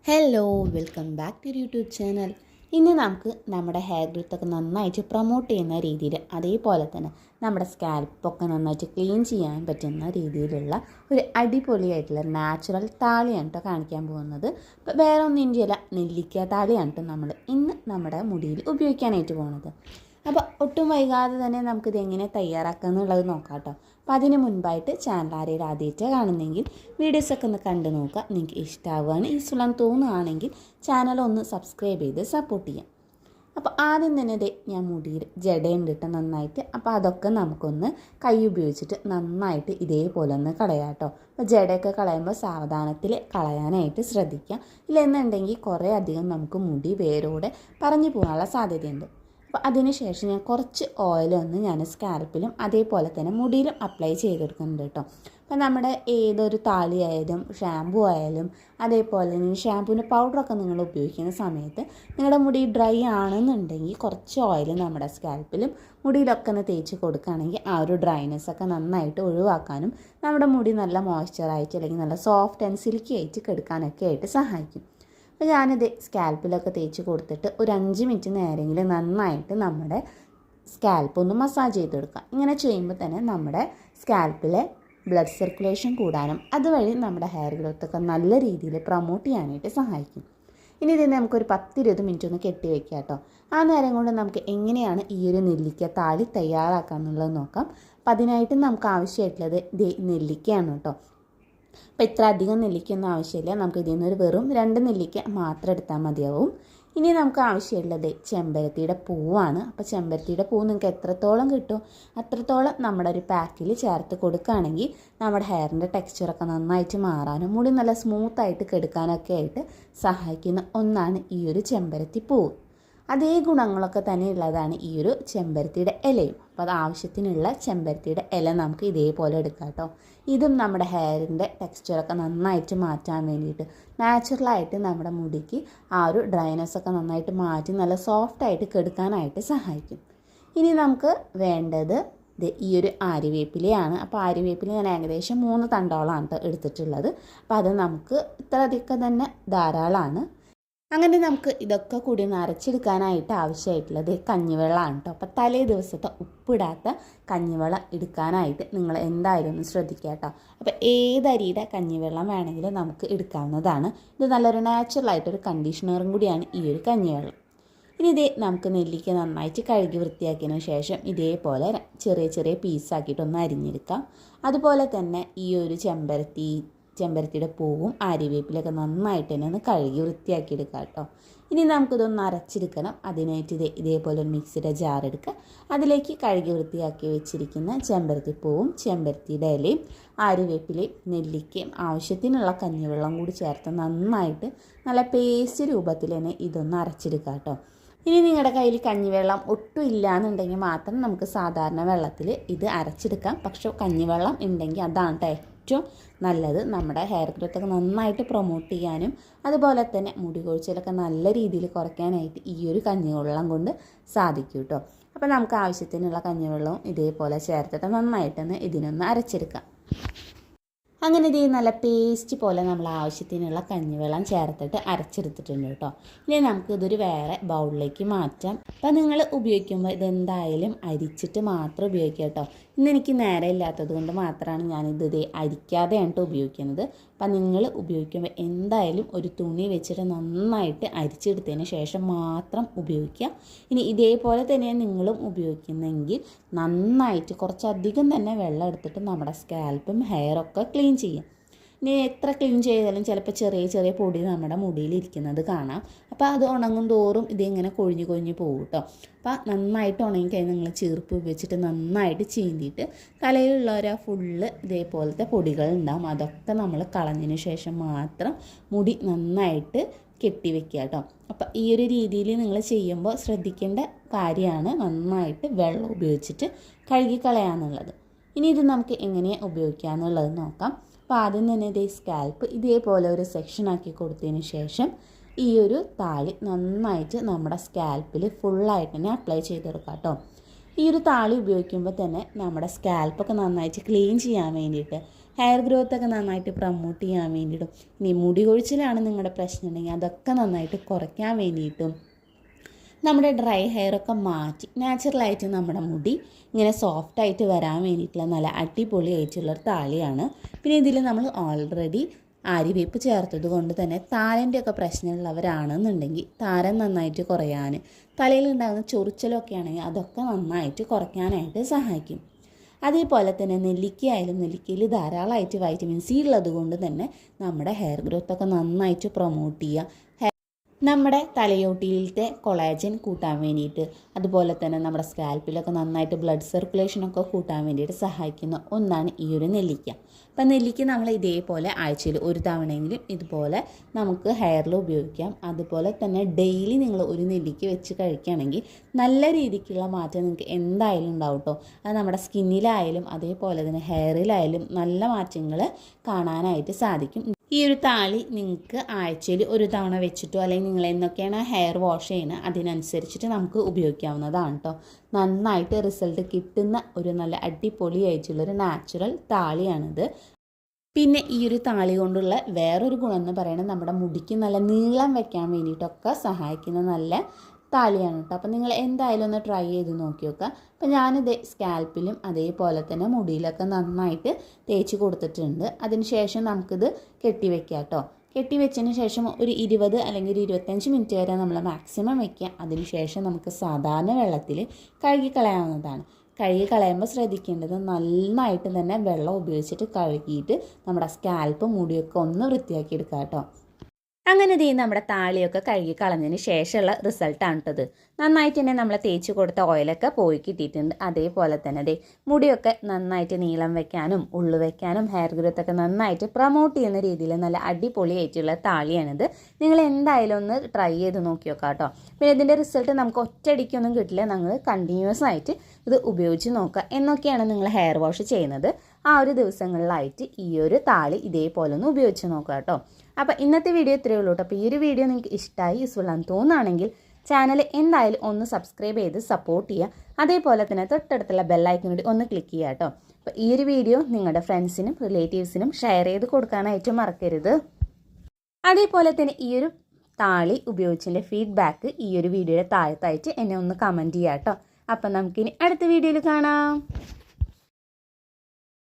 Hello, welcome back to YouTube channel. ഇന്ന് നമുക്ക് നമ്മുടെ ഹെയർ ഗ്രോത്തൊക്കെ നന്നായിട്ട് പ്രൊമോട്ട് ചെയ്യുന്ന രീതിയിൽ, അതേപോലെ തന്നെ നമ്മുടെ സ്കാൽപ്പൊക്കെ നന്നായിട്ട് ക്ലീൻ ചെയ്യാൻ പറ്റുന്ന രീതിയിലുള്ള ഒരു അടിപൊളിയായിട്ടുള്ള നാച്ചുറൽ താളിയാണ് കേട്ടോ കാണിക്കാൻ പോകുന്നത്. അപ്പോൾ വേറെ ഒന്നിൻ്റെയല്ല, നെല്ലിക്ക താളിയാണ് കേട്ടോ നമ്മൾ ഇന്ന് നമ്മുടെ മുടിയിൽ ഉപയോഗിക്കാനായിട്ട് പോകുന്നത്. അപ്പോൾ ഒട്ടും വൈകാതെ തന്നെ നമുക്കിത് എങ്ങനെ തയ്യാറാക്കുക എന്നുള്ളത് നോക്കാം കേട്ടോ. അപ്പോൾ അതിന് മുൻപായിട്ട് ചാനൽ ആരെയും ആദ്യമായിട്ട് കാണുന്നെങ്കിൽ വീഡിയോസൊക്കെ ഒന്ന് കണ്ടു നോക്കുക. നിങ്ങൾക്ക് ഇഷ്ടമാവുകയാണ്, യൂസ്ഫുൾ തോന്നുകയാണെങ്കിൽ ചാനൽ ഒന്ന് സബ്സ്ക്രൈബ് ചെയ്ത് സപ്പോർട്ട് ചെയ്യാം. അപ്പോൾ ആദ്യം തന്നെ ഞാൻ മുടിയിൽ ജടയുണ്ട് കേട്ടോ നന്നായിട്ട്. അപ്പോൾ അതൊക്കെ നമുക്കൊന്ന് കൈ ഉപയോഗിച്ചിട്ട് നന്നായിട്ട് ഇതേപോലെ ഒന്ന് കളയാം കേട്ടോ. അപ്പോൾ ജടയൊക്കെ കളയുമ്പോൾ സാവധാനത്തിൽ കളയാനായിട്ട് ശ്രദ്ധിക്കാം. ഇല്ലെന്നുണ്ടെങ്കിൽ കുറേ അധികം നമുക്ക് മുടി വേരോടെ പറഞ്ഞു പോകാനുള്ള സാധ്യതയുണ്ട്. അപ്പോൾ അതിന് ശേഷം ഞാൻ കുറച്ച് ഓയിലൊന്ന് ഞാൻ സ്കാൽപ്പിലും അതേപോലെ തന്നെ മുടിയിലും അപ്ലൈ ചെയ്ത് കൊടുക്കുന്നുണ്ട് കേട്ടോ. അപ്പോൾ നമ്മുടെ ഏതൊരു താളി ആയാലും ഷാമ്പു ആയാലും അതേപോലെ തന്നെ ഷാമ്പൂവിൻ്റെ പൗഡറൊക്കെ നിങ്ങൾ ഉപയോഗിക്കുന്ന സമയത്ത് നിങ്ങളുടെ മുടി ഡ്രൈ ആണെന്നുണ്ടെങ്കിൽ കുറച്ച് ഓയിൽ നമ്മുടെ സ്കാൽപ്പിലും മുടിയിലൊക്കെ ഒന്ന് തേച്ച് കൊടുക്കുകയാണെങ്കിൽ ആ ഒരു ഡ്രൈനെസ്സൊക്കെ നന്നായിട്ട് ഒഴിവാക്കാനും നമ്മുടെ മുടി നല്ല മോയ്സ്ചറായിട്ട് അല്ലെങ്കിൽ നല്ല സോഫ്റ്റ് ആൻഡ് സിൽക്കി ആയിട്ട് കെടുക്കാനൊക്കെ ആയിട്ട് സഹായിക്കും. അപ്പോൾ ഞാനിത് സ്കാൽപ്പിലൊക്കെ തേച്ച് കൊടുത്തിട്ട് ഒരു 5 മിനിറ്റ് നേരമെങ്കിലും നന്നായിട്ട് നമ്മുടെ സ്കാൽപ്പ് ഒന്ന് മസാജ് ചെയ്ത് കൊടുക്കുക. ഇങ്ങനെ ചെയ്യുമ്പോൾ തന്നെ നമ്മുടെ സ്കാൽപ്പിലെ ബ്ലഡ് സർക്കുലേഷൻ കൂടാനും അതുവഴി നമ്മുടെ ഹെയർ ഗ്രോത്തൊക്കെ നല്ല രീതിയിൽ പ്രൊമോട്ട് ചെയ്യാനായിട്ട് സഹായിക്കും. ഇനി ഇതിനെ നമുക്കൊരു 10-20 മിനിറ്റ് ഒന്ന് കെട്ടി വയ്ക്കുക കേട്ടോ. ആ നേരം കൊണ്ട് നമുക്ക് എങ്ങനെയാണ് ഈ ഒരു നെല്ലിക്ക താളി തയ്യാറാക്കുക എന്നുള്ളത് നോക്കാം. അപ്പം അതിനായിട്ട് നമുക്ക് ആവശ്യമായിട്ടുള്ളത് നെല്ലിക്കയാണ് കേട്ടോ. അപ്പോൾ ഇത്ര അധികം നെല്ലിക്കൊന്നും ആവശ്യമില്ല. നമുക്ക് ഇതിൽ നിന്നൊരു വെറും 2 നെല്ലിക്ക മാത്രം എടുത്താൽ മതിയാവും. ഇനി നമുക്ക് ആവശ്യമുള്ളത് ചെമ്പരത്തിയുടെ പൂവാണ്. അപ്പോൾ ചെമ്പരത്തിയുടെ പൂ നിങ്ങൾക്ക് എത്രത്തോളം കിട്ടും അത്രത്തോളം നമ്മുടെ ഒരു പാക്കിൽ ചേർത്ത് കൊടുക്കുകയാണെങ്കിൽ നമ്മുടെ ഹെയറിൻ്റെ ടെക്സ്ചറൊക്കെ നന്നായിട്ട് മാറാനും മുടി നല്ല സ്മൂത്തായിട്ട് കെടുക്കാനൊക്കെ ആയിട്ട് സഹായിക്കുന്ന ഒന്നാണ് ഈ ഒരു ചെമ്പരത്തി പൂവ്. അതേ ഗുണങ്ങളൊക്കെ തന്നെ ഉള്ളതാണ് ഈ ഒരു ചെമ്പരത്തിയുടെ ഇലയും. അപ്പോൾ അത് ആവശ്യത്തിനുള്ള ചെമ്പരത്തിയുടെ ഇല നമുക്ക് ഇതേപോലെ എടുക്കാം കേട്ടോ. ഇതും നമ്മുടെ ഹെയറിൻ്റെ ടെക്സ്ചറൊക്കെ നന്നായിട്ട് മാറ്റാൻ വേണ്ടിയിട്ട് നാച്ചുറലായിട്ട് നമ്മുടെ മുടിക്ക് ആ ഒരു ഡ്രൈനെസ്സൊക്കെ നന്നായിട്ട് മാറ്റി നല്ല സോഫ്റ്റായിട്ട് കെടുക്കാനായിട്ട് സഹായിക്കും. ഇനി നമുക്ക് വേണ്ടത് ഈ ഒരു ആര്യവേപ്പിലയാണ്. അപ്പോൾ ആര്യവേപ്പില ഞാൻ ഏകദേശം 3 തണ്ടോളമാണ് കേട്ടോ എടുത്തിട്ടുള്ളത്. അപ്പോൾ അത് നമുക്ക് ഇത്രയധികം തന്നെ ധാരാളമാണ്. അങ്ങനെ നമുക്ക് ഇതൊക്കെ കൂടി നരച്ചെടുക്കാനായിട്ട് ആവശ്യമായിട്ടുള്ളത് കഞ്ഞിവെള്ളമാണ് കേട്ടോ. അപ്പോൾ തലേ ദിവസത്തെ ഉപ്പിടാത്ത കഞ്ഞിവെള്ളം എടുക്കാനായിട്ട് നിങ്ങൾ എന്തായാലും ഒന്ന് ശ്രദ്ധിക്കുക കേട്ടോ. അപ്പോൾ ഏതരിയുടെ കഞ്ഞിവെള്ളം വേണമെങ്കിലും നമുക്ക് എടുക്കാവുന്നതാണ്. ഇത് നല്ലൊരു നാച്ചുറലായിട്ടൊരു കണ്ടീഷണറും കൂടിയാണ് ഈ ഒരു കഞ്ഞിവെള്ളം. ഇനി നമുക്ക് നെല്ലിക്ക നന്നായിട്ട് കഴുകി വൃത്തിയാക്കിയതിന് ശേഷം ഇതേപോലെ ചെറിയ ചെറിയ പീസാക്കിയിട്ടൊന്ന് അരിഞ്ഞെടുക്കാം. അതുപോലെ തന്നെ ഈ ഒരു ചെമ്പരത്തിയുടെ പൂവും ആര്യവേപ്പിലൊക്കെ നന്നായിട്ട് തന്നെ ഒന്ന് കഴുകി വൃത്തിയാക്കി എടുക്കുക കേട്ടോ. ഇനി നമുക്കിതൊന്ന് അരച്ചെടുക്കണം. അതിനായിട്ട് ഇതേപോലെ ഒരു മിക്സിയുടെ ജാർ എടുക്കുക. അതിലേക്ക് കഴുകി വൃത്തിയാക്കി വെച്ചിരിക്കുന്ന ചെമ്പരത്തിപ്പൂവും ചെമ്പരത്തിയുടെ ഇലയും ആര്യവേപ്പിലയും നെല്ലിക്കയും ആവശ്യത്തിനുള്ള കഞ്ഞിവെള്ളം കൂടി ചേർത്ത് നന്നായിട്ട് നല്ല പേസ്റ്റ് രൂപത്തിൽ തന്നെ ഇതൊന്ന് അരച്ചെടുക്കുക കേട്ടോ. ഇനി നിങ്ങളുടെ കയ്യിൽ കഞ്ഞിവെള്ളം ഒട്ടും ഇല്ല എന്നുണ്ടെങ്കിൽ മാത്രം നമുക്ക് സാധാരണ വെള്ളത്തിൽ ഇത് അരച്ചെടുക്കാം. പക്ഷേ കഞ്ഞിവെള്ളം ഉണ്ടെങ്കിൽ അതാണ് ഏറ്റവും നല്ലത്. നമ്മുടെ ഹെയർ ഗ്രോത്തൊക്കെ നന്നായിട്ട് പ്രൊമോട്ട് ചെയ്യാനും അതുപോലെ തന്നെ മുടി കൊഴിച്ചിലൊക്കെ നല്ല രീതിയിൽ കുറയ്ക്കാനായിട്ട് ഈ ഒരു കഞ്ഞിവെള്ളം കൊണ്ട് സാധിക്കും കേട്ടോ. അപ്പോൾ നമുക്ക് ആവശ്യത്തിനുള്ള കഞ്ഞിവെള്ളവും ഇതേപോലെ ചേർത്തിട്ട് നന്നായിട്ടൊന്ന് ഇതിനൊന്ന് അരച്ചെടുക്കാം. അങ്ങനെ ഇത് നല്ല പേസ്റ്റ് പോലെ നമ്മൾ ആവശ്യത്തിനുള്ള കഞ്ഞിവെള്ളം ചേർത്തിട്ട് അരച്ചെടുത്തിട്ടുണ്ട് കേട്ടോ. ഇനി നമുക്കിതൊരു വേറെ ബൗളിലേക്ക് മാറ്റാം. അപ്പോൾ നിങ്ങൾ ഉപയോഗിക്കുമ്പോൾ ഇതെന്തായാലും അരിച്ചിട്ട് മാത്രം ഉപയോഗിക്കുക കേട്ടോ. ഇന്ന് എനിക്ക് നേരെ ഇല്ലാത്തത് കൊണ്ട് മാത്രമാണ് ഞാനിത് അരിക്കാതെയാണ് ഉപയോഗിക്കുന്നത്. അപ്പം നിങ്ങൾ ഉപയോഗിക്കുമ്പോൾ എന്തായാലും ഒരു തുണി വെച്ചിട്ട് നന്നായിട്ട് അരിച്ചെടുത്തതിന് ശേഷം മാത്രം ഉപയോഗിക്കുക. ഇനി ഇതേപോലെ തന്നെ നിങ്ങളും ഉപയോഗിക്കുന്നെങ്കിൽ നന്നായിട്ട് കുറച്ചധികം തന്നെ വെള്ളം എടുത്തിട്ട് നമ്മുടെ സ്കാൽപ്പും ഹെയറൊക്കെ ക്ലീൻ ചെയ്യാം. ഇനി എത്ര ക്ലീൻ ചെയ്താലും ചിലപ്പോൾ ചെറിയ ചെറിയ പൊടി നമ്മുടെ മുടിയിലിരിക്കുന്നത് കാണാം. അപ്പോൾ അത് ഉണങ്ങും തോറും ഇതിങ്ങനെ കൊഴിഞ്ഞ് പോകും കേട്ടോ. അപ്പോൾ നന്നായിട്ട് ഉണങ്ങിക്കഴിഞ്ഞാൽ നിങ്ങൾ ചീർപ്പ് ഉപയോഗിച്ചിട്ട് നന്നായിട്ട് ചീന്തിയിട്ട് തലയിലുള്ളവരെ ഫുള്ള് ഇതേപോലത്തെ പൊടികൾ ഉണ്ടാകും. അതൊക്കെ നമ്മൾ കളഞ്ഞതിന് ശേഷം മാത്രം മുടി നന്നായിട്ട് കെട്ടിവെക്കുക കേട്ടോ. അപ്പോൾ ഈ ഒരു രീതിയിൽ നിങ്ങൾ ചെയ്യുമ്പോൾ ശ്രദ്ധിക്കേണ്ട കാര്യമാണ് നന്നായിട്ട് വെള്ളം ഉപയോഗിച്ചിട്ട് കഴുകിക്കളയാന്നുള്ളത്. ഇനി ഇത് നമുക്ക് എങ്ങനെ ഉപയോഗിക്കാമെന്നുള്ളത് നോക്കാം. അപ്പോൾ ആദ്യം തന്നെ സ്കാൽപ്പ് ഇതേപോലെ ഒരു സെക്ഷനാക്കി കൊടുത്തതിന് ശേഷം ഈ ഒരു താളി നന്നായിട്ട് നമ്മുടെ സ്കാൽപ്പിൽ ഫുള്ളായിട്ട് തന്നെ അപ്ലൈ ചെയ്ത് കൊടുക്കാം കേട്ടോ. ഈ ഒരു താളി ഉപയോഗിക്കുമ്പോൾ തന്നെ നമ്മുടെ സ്കാൽപ്പൊക്കെ നന്നായിട്ട് ക്ലീൻ ചെയ്യാൻ വേണ്ടിയിട്ട് ഹെയർ ഗ്രോത്തൊക്കെ നന്നായിട്ട് പ്രൊമോട്ട് ചെയ്യാൻ വേണ്ടിയിട്ടും ഇനി മുടി കൊഴിച്ചിലാണ് നിങ്ങളുടെ പ്രശ്നം ഉണ്ടെങ്കിൽ അതൊക്കെ നന്നായിട്ട് കുറയ്ക്കാൻ വേണ്ടിയിട്ടും നമ്മുടെ ഡ്രൈ ഹെയറൊക്കെ മാറ്റി നാച്ചുറലായിട്ട് നമ്മുടെ മുടി ഇങ്ങനെ സോഫ്റ്റായിട്ട് വരാൻ വേണ്ടിയിട്ടുള്ള നല്ല അടിപൊളിയായിട്ടുള്ളൊരു താളിയാണ്. പിന്നെ ഇതിൽ നമ്മൾ ഓൾറെഡി ആര്യവേപ്പ് ചേർത്തത് കൊണ്ട് തന്നെ താരൻ്റെയൊക്കെ പ്രശ്നമുള്ളവരാണെന്നുണ്ടെങ്കിൽ താരൻ നന്നായിട്ട് കുറയാൻ, തലയിലുണ്ടാകുന്ന ചൊറിച്ചലൊക്കെ ആണെങ്കിൽ അതൊക്കെ നന്നായിട്ട് കുറയ്ക്കാനായിട്ട് സഹായിക്കും. അതേപോലെ തന്നെ നെല്ലിക്കയായാലും നെല്ലിക്കയിൽ ധാരാളമായിട്ട് വൈറ്റമിൻ സി ഉള്ളത് കൊണ്ട് തന്നെ നമ്മുടെ ഹെയർ ഗ്രോത്തൊക്കെ നന്നായിട്ട് പ്രൊമോട്ട് ചെയ്യുക. നമ്മുടെ തലയോട്ടിയിലത്തെ കൊളാജൻ കൂട്ടാൻ വേണ്ടിയിട്ട്, അതുപോലെ തന്നെ നമ്മുടെ സ്കാൽപ്പിലൊക്കെ നന്നായിട്ട് ബ്ലഡ് സർക്കുലേഷനൊക്കെ കൂട്ടാൻ വേണ്ടിയിട്ട് സഹായിക്കുന്ന ഒന്നാണ് ഈ ഒരു നെല്ലിക്ക. അപ്പം നെല്ലിക്ക നമ്മൾ ഇതേപോലെ ആഴ്ചയിൽ ഒരു തവണയെങ്കിലും ഇതുപോലെ നമുക്ക് ഹെയറിൽ ഉപയോഗിക്കാം. അതുപോലെ തന്നെ ഡെയിലി നിങ്ങൾ ഒരു നെല്ലിക്ക വെച്ച് കഴിക്കുകയാണെങ്കിൽ നല്ല രീതിക്കുള്ള മാറ്റം നിങ്ങൾക്ക് എന്തായാലും ഉണ്ടാവും കേട്ടോ. അത് നമ്മുടെ സ്കിന്നിലായാലും അതേപോലെ തന്നെ ഹെയറിലായാലും നല്ല മാറ്റങ്ങൾ കാണാനായിട്ട് സാധിക്കും. ഈ ഒരു താളി നിങ്ങൾക്ക് ആഴ്ചയിൽ ഒരു തവണ വെച്ചിട്ടോ അല്ലെങ്കിൽ നിങ്ങൾ എന്നൊക്കെയാണ് ഹെയർ വാഷ് ചെയ്യുന്നത് അതിനനുസരിച്ചിട്ട് നമുക്ക് ഉപയോഗിക്കാവുന്നതാണ് കേട്ടോ. നന്നായിട്ട് റിസൾട്ട് കിട്ടുന്ന ഒരു നല്ല അടിപൊളിയായിട്ടുള്ളൊരു നാച്ചുറൽ താളിയാണിത്. പിന്നെ ഈ ഒരു താളി കൊണ്ടുള്ള വേറൊരു ഗുണം എന്ന് പറയുന്നത് നമ്മുടെ മുടിക്ക് നല്ല നീളം വെക്കാൻ വേണ്ടിയിട്ടൊക്കെ സഹായിക്കുന്ന നല്ല താളിയാണ് കേട്ടോ. അപ്പം നിങ്ങൾ എന്തായാലും ഒന്ന് ട്രൈ ചെയ്ത് നോക്കി നോക്കുക. അപ്പം ഞാനിത് സ്കാൽപ്പിലും അതേപോലെ തന്നെ മുടിയിലൊക്കെ നന്നായിട്ട് തേച്ച് കൊടുത്തിട്ടുണ്ട്. അതിന് ശേഷം നമുക്കിത് കെട്ടിവെക്കാം കേട്ടോ. കെട്ടി വെച്ചതിന് ശേഷം ഒരു 20 അല്ലെങ്കിൽ ഒരു 25 മിനിറ്റ് വരെ നമ്മൾ മാക്സിമം വയ്ക്കുക. അതിന് ശേഷം നമുക്ക് സാധാരണ വെള്ളത്തിൽ കഴുകിക്കളയാവുന്നതാണ്. കഴുകി കളയുമ്പോൾ ശ്രദ്ധിക്കേണ്ടത് നന്നായിട്ട് തന്നെ വെള്ളം ഉപയോഗിച്ചിട്ട് കഴുകിയിട്ട് നമ്മുടെ സ്കാൽപ്പ് മുടിയൊക്കെ ഒന്ന് വൃത്തിയാക്കി എടുക്കുക കേട്ടോ. അങ്ങനെ നമ്മുടെ താളിയൊക്കെ കഴുകി കളഞ്ഞതിന് ശേഷമുള്ള റിസൾട്ടാണ് കേട്ടത്. നന്നായിട്ട് തന്നെ നമ്മൾ തേച്ച് കൊടുത്ത ഓയിലൊക്കെ പോയി കിട്ടിയിട്ടുണ്ട്. അതേപോലെ തന്നെ മുടിയൊക്കെ നന്നായിട്ട് നീളം വെക്കാനും ഉള്ളു വെക്കാനും ഹെയർ ഗ്രോത്തൊക്കെ നന്നായിട്ട് പ്രൊമോട്ട് ചെയ്യുന്ന രീതിയിൽ നല്ല അടിപൊളിയായിട്ടുള്ള താളിയാണിത്. നിങ്ങൾ എന്തായാലും ഒന്ന് ട്രൈ ചെയ്ത് നോക്കി നോക്കാം കേട്ടോ. പിന്നെ ഇതിൻ്റെ റിസൾട്ട് നമുക്ക് ഒറ്റയടിക്കൊന്നും കിട്ടില്ല. നിങ്ങൾ കണ്ടിന്യൂസ് ആയിട്ട് ഇത് ഉപയോഗിച്ച് നോക്കുക. എന്നൊക്കെയാണ് നിങ്ങൾ ഹെയർ വാഷ് ചെയ്യുന്നത് ആ ഒരു ദിവസങ്ങളിലായിട്ട് ഈ ഒരു താളി ഇതേപോലെ ഒന്ന് ഉപയോഗിച്ച് നോക്കുക കേട്ടോ. അപ്പോൾ ഇന്നത്തെ വീഡിയോ ഇത്രയേ ഉള്ളൂ കേട്ടോ. അപ്പോൾ ഈ ഒരു വീഡിയോ നിങ്ങൾക്ക് ഇഷ്ടമായി യൂസ്ഫുൾ ആണെന്ന് തോന്നുകയാണെങ്കിൽ ചാനൽ എന്തായാലും ഒന്ന് സബ്സ്ക്രൈബ് ചെയ്ത് സപ്പോർട്ട് ചെയ്യുക. അതേപോലെ തന്നെ തൊട്ടടുത്തുള്ള ബെല്ലൈക്കൺ കൂടി ഒന്ന് ക്ലിക്ക് ചെയ്യുക കേട്ടോ. അപ്പോൾ ഈ ഒരു വീഡിയോ നിങ്ങളുടെ ഫ്രണ്ട്സിനും റിലേറ്റീവ്സിനും ഷെയർ ചെയ്ത് കൊടുക്കാനായിട്ട് മറക്കരുത്. അതേപോലെ തന്നെ ഈ ഒരു താളി ഉപയോഗിച്ചതിൻ്റെ ഫീഡ്ബാക്ക് ഈ ഒരു വീഡിയോയുടെ താഴത്തായിട്ട് എന്നെ ഒന്ന് കമൻറ്റ് ചെയ്യുക കേട്ടോ. അപ്പം നമുക്കിനി അടുത്ത വീഡിയോയിൽ കാണാം.